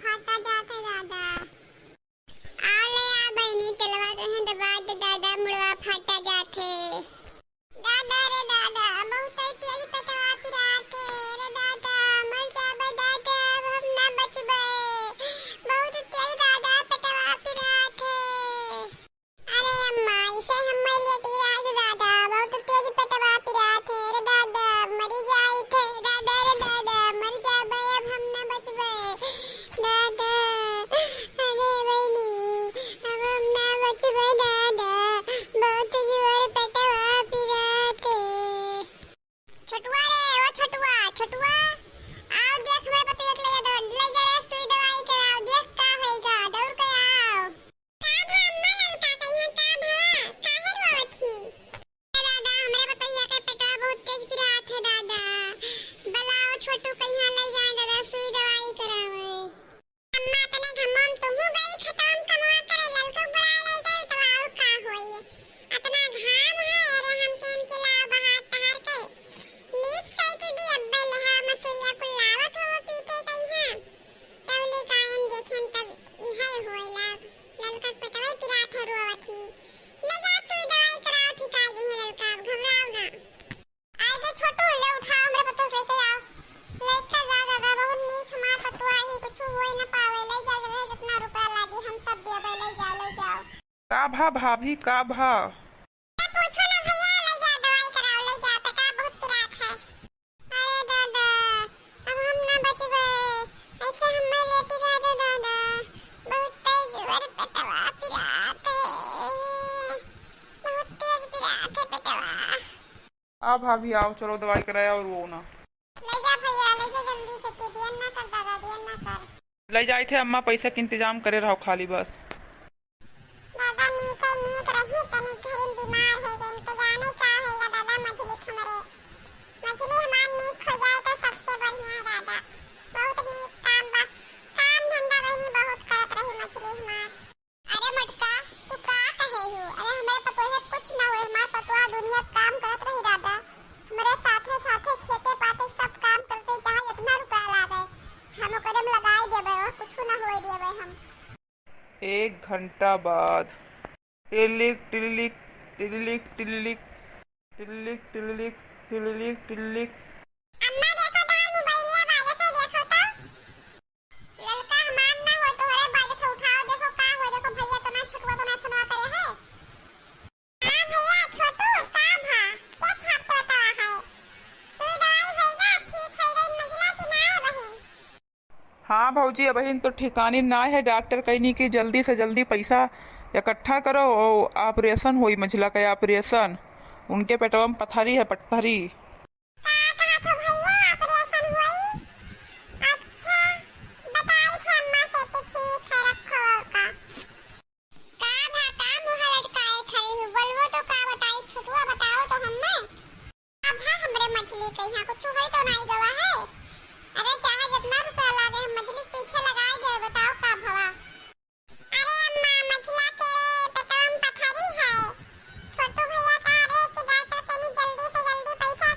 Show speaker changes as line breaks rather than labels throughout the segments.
फाटा जाता दादा। आले आ बहनी तलवा कहे दबा दे दादा मुड़वा फाटा जाते। दादा रे दादा बहुत तेज पेटवा पिराते रे दादा मर जाबे दादा हम ना बचबे। बहुत तेज दादा पेटवा पिराते। अरे अम्मा इसे हम लेटी राज दादा बहुत तेज पेटवा पिराते रे दादा मरी जाई थे दादा रे दादा मर जाबे अब हम ना बचबे दादा। अरे बहनी अब हम ना बचबे दादा बहुत जोर पेटवा पिराते। छोटुआ रे ओ छोटुआ छोटुआ आओ देख मेरे पति एक ले जा रे सुई दवाई कराओ देख का होएगा दौड़ के आओ। का भा अम्मा ललका कहिया का भा काहे रोथी। दादा हमरे बतैया के पेटवा बहुत तेज पिरात है दादा बुलाओ छोटू कहिया ले जाए दादा सुई दवाई करावे। अम्मा तने घमम तुमहु गई खतम कमवा करे ललका बुला ले गई तो और का होई। इतना घाम है अरे हम केन के लाओ बाहर टहर के लीप साइकिल भी अब्बे लहा मसुइया को लावत हो पीटे कहिया तवले कायन देखन तब इहे होइला ललका पेटवा पिरात है रोवथी। ले जा सुई दवाई कराओ ठीक आ गई है ललका घबराओ ना। आगे छोटू ले उठाओ हमरे पतो से के आओ लेकर जा दादा बहुत नीक हमार पतो आई कुछ होई ना पावे ले जा रे जितना रुपया लागी हम सब देबे ले जाओ।
का भा भाभी का भा।
पूछो ना भैया ले जा दवाई कराओ ले जा पेटवा बहुत पिरात है। अरे दादा अब हम ना बचबे ऐसे हम में लेटी रह दे दादा बहुत तेज जोर पेटवा पिरात है बहुत तेज पिरात है पेटवा।
आ भाभी आओ चलो दवाई कराया और वो ना
ले जा भैया ले जा जल्दी से तू देर ना कर दादा देर ना कर।
ले जाए थे अम्मा पैसे के इंतजाम करे रहो खाली बस।
दादा नीक रही तनी घरे बीमार हो गई इनके जाने का होगा दादा मछली हमार नीक हो जाए तो सबसे बढ़िया दादा बहुत नीक काम बा काम धंधा वही बहुत करत रही मछली हमार। अरे मटका तू का कहे हो अरे हमारे पतोहे कुछ ना होए हमार पतोहा दुनिया काम करत रही दादा हमारे साथे साथे खेते पाते सब काम करते चाहे इतना रुपया लागे हम ओकरे में लगाई देबे और कुछ ना होए देबे हम।
1 घंटा बाद टिलिक टिलिक टिलिक टिलिक टिलिक टिलिक टिलिक टिलिक।
अम्मा देखो तो मोबाइलिया बाजे से देखो तो ललका हमार ना हो तो हरे बाजे से उठाओ देखो का हो देखो भैया तो ना छुटवा तो ना सुनवा करे है। हां भैया छोटू का भा कैसे हाथ होता है सुई दवाई होएगा ठीक हो गई मसला कि ना है बहन।
हाँ भौजी अब तो ठिकानी ना है डॉक्टर कहनी कि जल्दी से जल्दी पैसा इकट्ठा करो और ऑपरेशन हुई मझला का ऑपरेशन उनके पेटवा में पथरी है पत्थरी।
कहा तो भैया ऑपरेशन हुई अच्छा बताई थे अम्मा से कि ठीक है रखो का भा का मुंह लटकाए खड़ी हूं बोलबो तो का बताई छुटुआ बताओ तो हम्मे अब हां हमरे मछली कहिया कुछ होई तो नहीं गवा है। अरे चाहे जितना रुपया लागे हम मछली के पीछे लगाए दे बताओ का भवा। अरे अम्मा मछला के पेटवा में पथरी है छोटू भैया कह रहे कि डॉक्टर कनी जल्दी से जल्दी पैसा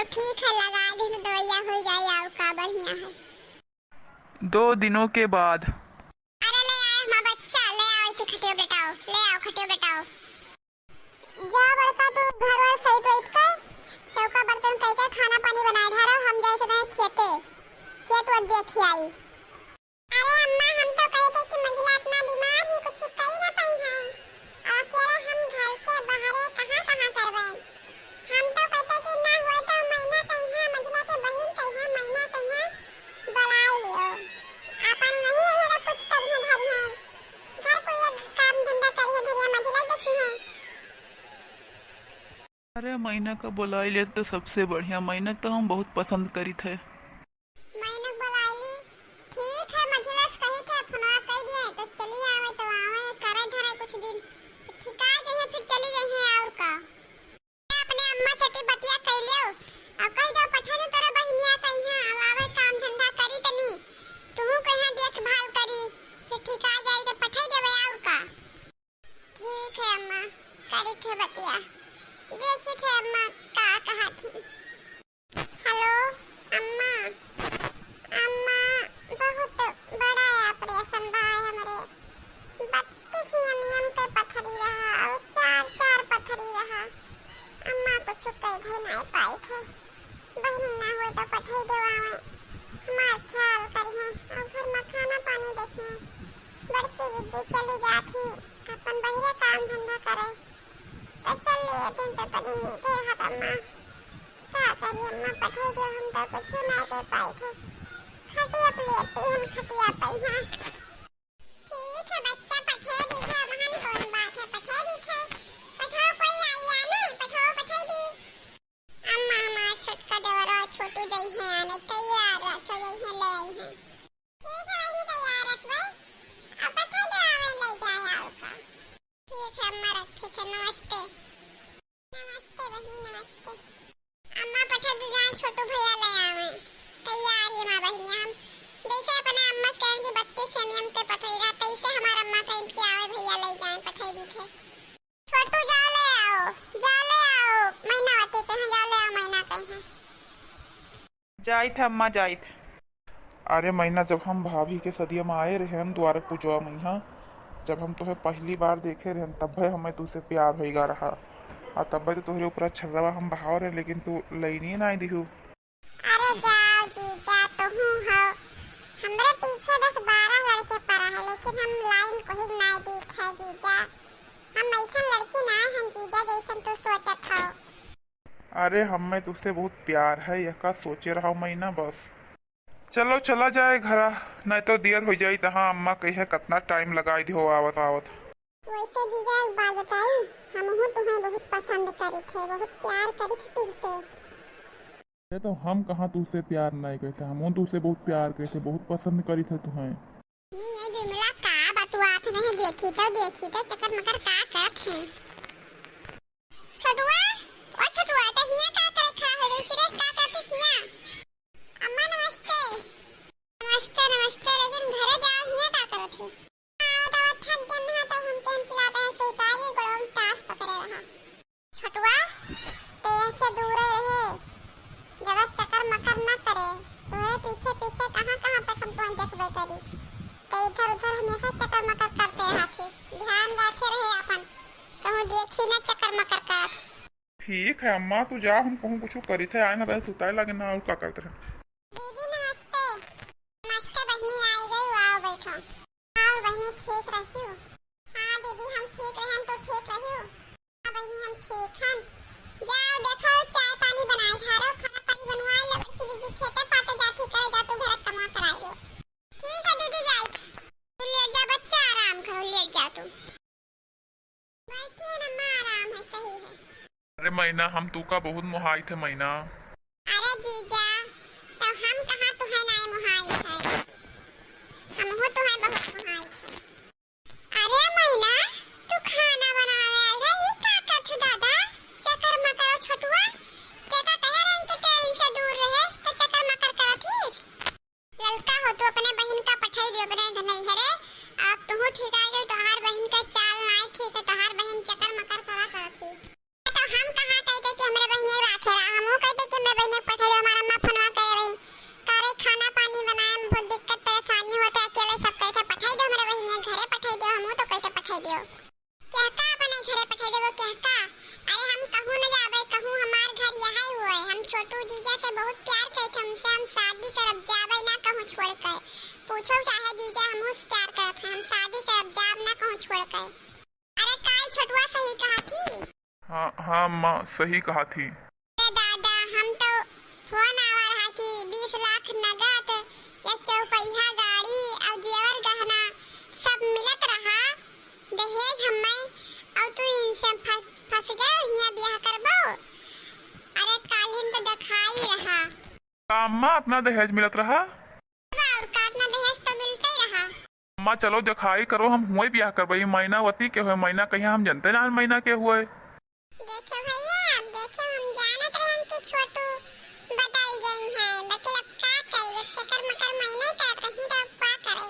ठीक है, लगा दे तो दवाइया हो जाए और का बढ़िया है।
2 दिनों के बाद।
अरे ले आए हमारा बच्चा, ले आओ इसे खटियो बेटाओ, ले आओ खटियो बेटाओ। जा बड़का तू घर वार सही तो इतका चौका बर्तन कई का खाना पानी बनाए धारो, हम जाए से खेते खेत व देखी आई। अरे अम्मा हम तो कहे थे कि महिला इतना बीमार ही कुछ कर ही ना पाई है, और अकेले हम घर से बाहर कहां करवाएं। हम तो कहते कि ना हुए तो महीना कहीं मंझला के बहन कहीं महीना कहीं बुलाए लियो, अपन नहीं है तो कुछ करिए धरी है घर को ये काम धंधा करिए धरिया मंझला देखी है।
अरे मैना का बुलाई ले तो सबसे बढ़िया, मैना तो हम बहुत पसंद करी थे।
मैंने बुलाई ठीक है, मंझला कही थे फोन कर दिए तो चली आवे तो आवे करे धरे कुछ दिन ठिका जाए फिर चली जाए और का। अपने अम्मा से बतिया कह लियो और कह दो पठाने तोरे बहनिया कहिया अब आवे काम धंधा करी तनी तू कहिया देखभाल करी फिर ठिका जाई तो पठाई देवे और का। ठीक है अम्मा, करी थे बतिया, देखी थे अम्मा का कहा थी। हेलो अम्मा, अम्मा बहुत बड़ा ऑपरेशन बा हमारे 32 एमएम के पथरी रहा और 4 पथरी रहा। अम्मा कुछ कह थे नहीं पाई थे, बहनी ना हुए तो पठाई देवावे, हमार ख्याल करिए और घर में खाना पानी देखिए। बड़की दीदी चली जाती अपन बहिरे काम धंधा करे तो चल लिए दिन तो तनी नीचे हाथ अम्मा का करिए अम्मा पठाई दे, हम तो कुछ नहीं दे पाए थे। खटिया प्लेटी हम खटिया पाई हैं। ठीक है बच्चा पठाई दी थे, वहन कौन बात है, पठाई दी थे पठाओ कोई आया नहीं पठाओ पठाई दी। अम्मा हमारा छोटका देवरा छोटू जई है आने तैयार रखो जई है ले आई है। ठीक है वही तैयार रखबे अब पठाई दो आवे ले जाए और का। ठीक है अम्मा रखे थे, नमस्ते नमस्ते बहनी नमस्ते। अम्मा पठा दे जाए छोटू भैया ले आवे तैयार है मां बहनिया। हम जैसे अपने अम्मा कहें कि 32 एमएम के पथरी रहा तैसे हमारा अम्मा कहें कि आवे भैया ले जाए पठाई दी थे। छोटू जाओ ले आओ महीना आते कहां जाओ ले आओ महीना कहीं
जाइत अम्मा जाइत। अरे मैना जब हम भाभी के सदिया में आए रहे हम द्वारे पूजवा मैया, जब हम तुम्हें पहली बार देखे रहे तब हमें तुझसे प्यार होगा रहा और तब तो तुहरे ऊपर छर्रवा हम भाव रहे, लेकिन तू लईनी ना दिहू।
अरे जाओ जीजा तो हूं हो, हमरे पीछे 10-12 लड़के पड़ा है लेकिन हम लाइन को ही नहीं देखा जीजा, हम ऐसा लड़की ना हम जीजा जैसन तो सोचत हो।
अरे हमें तुझसे बहुत प्यार है यह का सोचे रहा मैना बस। चलो चला जाए घरा नहीं तो देर हो जाई तहाँ अम्मा कही कितना टाइम लगाई दियो आवत आवत।
वैसे जीजा एक बात बताई, हम तुम्हें बहुत पसंद करी थे, बहुत प्यार करी थी तुमसे।
अरे तो हम कहाँ तुझसे प्यार नहीं करते, हम तुझसे बहुत प्यार करते बहुत पसंद करी थे तुम्हें।
नहीं ये बिमला का बतुआत नहीं देखी तो चक्कर मकर का करत है। छटुआ ओ छटुआ तो हिया का करे खा हो रे सिरे का करते हिया। अम्मा नमस्ते नमस्ते नमस्ते, लेकिन घरे जाओ हिया का करत हो। तो थक गन है तो हम केन खिलाते हैं सुतारी गड़म टास पकड़े रहा। छटुआ तो ऐसे दूर रहे जब चक्कर मकर न करे तो पीछे पीछे कहां कहां तक हम तो देखबे करी तो इधर उधर हमेशा चक्कर मकर करते हाथी, ध्यान रखे रहे अपन कहूं देखी ना चक्कर मकर कर।
ठीक है अम्मा तू जा, हम कहूँ कुछ करी थे आए ना रहे सुताए लगे ना और क्या करते रहे।
दीदी नमस्ते नमस्ते बहनी आई गई आओ बैठो। आओ बहनी ठीक रही हो? हाँ दीदी हम ठीक रहे, हम तो ठीक रही हो। हाँ बहनी हम ठीक हैं, जाओ देखो चाय पानी बनाए खारो खाना पानी बनवाए लो कि दीदी खेते पाते जाती करे जा तू घर कमा करा लो। ठीक है दीदी जाए तू लेट जा बच्चा आराम करो लेट जा तू बैठिए ना माँ आराम है सही है।
अरे मैना हम तू का बहुत मुहाई थे मैना।
अरे जीजा तो हम कहाँ तुम्हें नहीं मुहाई है, हम हो तुम्हें बहुत मुहाई है। अरे मैना तू खाना बनावे है ये का करत दादा चक्कर मकर छटुआ तेरा कह रहे हैं कि ट्रेन से दूर रहे तो चक्कर मकर करत ही ललका हो तो अपने बहन का पठाई दियो बने नहीं हरे अब तुम ठीक आ गई तोहार बहन का चाल नहीं ठीक है तोहार बहन चक्कर मकर करा करत ही तो हम कहाँ कहते कि हमरे बहनिया राखे रहा हम कहते कि पठाई दो। हमारा अम्मा फोनवा कर रही करे खाना पानी बनाए में बहुत दिक्कत परेशानी होता है, अकेले सब कैसे पठाई दो हमारे बहिनी घरे पठाई दो, हमहू तो कैसे पठाई दो क्या का बने घरे पठाई दो क्या का। अरे हम कहूँ न जाबे, कहूँ हमार घर यहाँ हुए, हम छोटू जीजा से बहुत प्यार करते, हमसे हम शादी करब जाबे ना कहूँ छोड़ कर, पूछो चाहे जीजा हमहू से प्यार करत हैं, हम शादी करब जाब ना कहूँ छोड़ कर। अरे काई छोटुआ सही कहा थी।
हाँ हाँ माँ सही कहा थी।
अरे दादा हम तो फोन आवा रहा कि 20 लाख नगद या चौपहिया गाड़ी और जेवर गहना सब मिलत रहा दहेज हमें, और तू इनसे फंस गए हिया ब्याह करबो। अरे कालिन तो दिखाई रहा
का अम्मा अपना दहेज मिलत रहा।
और काटना दहेज तो मिलते ही रहा।
अम्मा चलो दिखाई करो, हम हुए ब्याह करबई। महीनावती के हुए, महीना कहीं हम जनते ना महीना के हुए।
देखो भैया देखो हम जानत रहन कि छोटू बदल गई है, मतलब का करे एक चक्कर मकर महीने का रही तो का करे,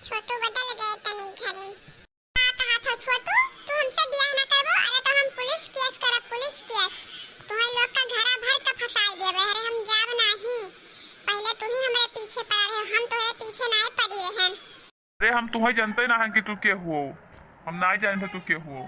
छोटू बदल गए तनी घर में। का कहा था छोटू तू हमसे ब्याह ना करबो। अरे तो हम पुलिस केस करब, पुलिस केस तुम्हारे लोग का घरा भर का फसाई देबे। अरे हम जाब नहीं, पहले तुम ही हमारे पीछे पड़ा रहे, हम तुम्हारे पीछे नहीं पड़ी रहन।
अरे हम तुम्हें जानते ना हैं कि तू के हुओ, हम ना जानते तू के हुओ।